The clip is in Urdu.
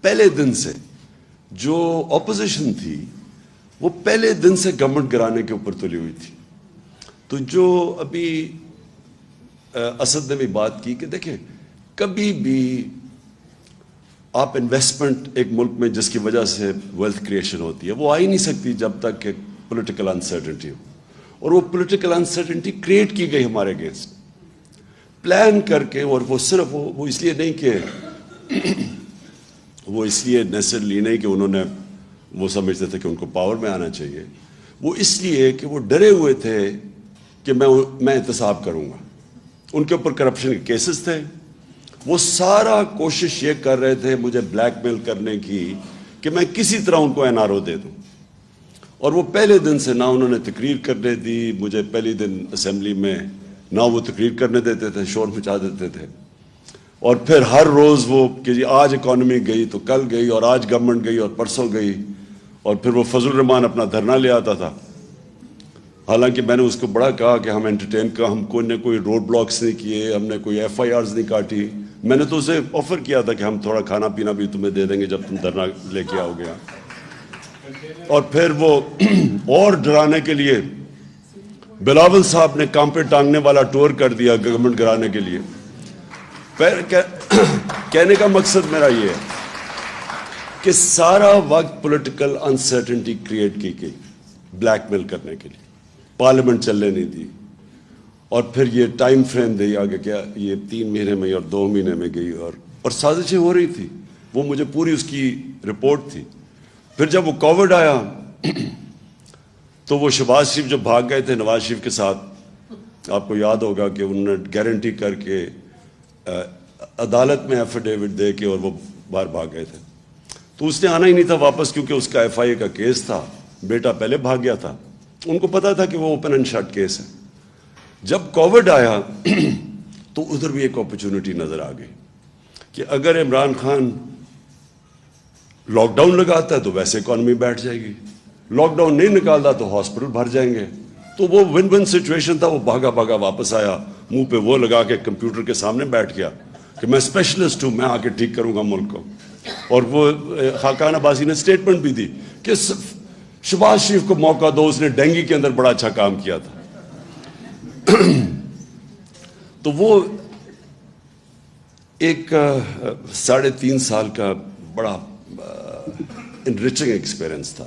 پہلے دن سے جو اپوزیشن تھی وہ پہلے دن سے گورنمنٹ گرانے کے اوپر تلی ہوئی تھی. تو جو ابھی اسد نے بھی بات کی کہ دیکھیں کبھی بھی آپ انویسٹمنٹ ایک ملک میں جس کی وجہ سے ویلتھ کریشن ہوتی ہے وہ آ ہی نہیں سکتی جب تک کہ پولیٹیکل انسرٹنٹی ہو, اور وہ پولیٹیکل انسرٹنٹی کریٹ کی گئی ہمارے اگینسٹ پلان کر کے. اور وہ صرف وہ اس لیے نہیں کہ وہ اس لیے نیسرلی نہیں کہ انہوں نے وہ سمجھتے تھے کہ ان کو پاور میں آنا چاہیے, وہ اس لیے کہ وہ ڈرے ہوئے تھے کہ میں احتساب کروں گا. ان کے اوپر کرپشن کے کیسز تھے, وہ سارا کوشش یہ کر رہے تھے مجھے بلیک میل کرنے کی کہ میں کسی طرح ان کو این آر او دے دوں. اور وہ پہلے دن سے نہ انہوں نے تقریر کرنے دی مجھے, پہلی دن اسمبلی میں نہ وہ تقریر کرنے دیتے تھے, شور مچا دیتے تھے. اور پھر ہر روز وہ کہ جی آج اکانومی گئی تو کل گئی, اور آج گورنمنٹ گئی اور پرسوں گئی. اور پھر وہ فضل الرحمان اپنا دھرنا لے آتا تھا, حالانکہ میں نے اس کو بڑا کہا کہ ہم انٹرٹین کا, ہم کوئی روڈ بلاکس نہیں کیے, ہم نے کوئی ایف آئی آرز نہیں کاٹی. میں نے تو اسے آفر کیا تھا کہ ہم تھوڑا کھانا پینا بھی تمہیں دے دیں گے جب تم دھرنا لے کے آؤ گے. اور پھر وہ اور ڈرانے کے لیے بلاول صاحب نے کام پہ ٹانگنے والا ٹور کر دیا گورنمنٹ گرانے کے لیے. کہنے کا مقصد میرا یہ ہے کہ سارا وقت پولیٹیکل انسرٹنٹی کریٹ کی گئی بلیک میل کرنے کے لیے, پارلیمنٹ چلنے نہیں دی. اور پھر یہ ٹائم فریم دی آگے کیا یہ 3 مہینے میں اور 2 مہینے میں گئی, اور سازشیں ہو رہی تھی. وہ مجھے پوری اس کی رپورٹ تھی. پھر جب وہ کووڈ آیا تو وہ شہباز شریف جو بھاگ گئے تھے نواز شریف کے ساتھ, آپ کو یاد ہوگا کہ انہوں نے گارنٹی کر کے عدالت میں ایفیڈیوٹ دے کے اور وہ باہر بھاگ گئے تھے. تو اس نے آنا ہی نہیں تھا واپس کیونکہ اس کا ایف آئی اے کا کیس تھا, بیٹا پہلے بھاگ گیا تھا. ان کو پتا تھا کہ وہ اوپن اینڈ شٹ کیس ہے. جب کووڈ آیا تو ادھر بھی ایک اپرچونٹی نظر آ گئی کہ اگر عمران خان لاک ڈاؤن لگاتا ہے تو ویسے اکانومی بیٹھ جائے گی, لاک ڈاؤن نہیں نکالتا تو ہاسپٹل بھر جائیں گے. تو وہ ون ون سچویشن تھا. وہ بھاگا بھاگا واپس آیا, منہ پہ وہ لگا کے کمپیوٹر کے سامنے بیٹھ گیا کہ میں اسپیشلسٹ ہوں, میں آ کے ٹھیک کروں گا ملک کو. اور وہ خاقان عباسی نے اسٹیٹمنٹ بھی دی کہ شہباز شریف کو موقع دو, اس نے ڈینگی کے اندر بڑا اچھا کام کیا تھا. تو وہ ایک 3.5 سال کا بڑا انریچنگ ایکسپیرئنس تھا.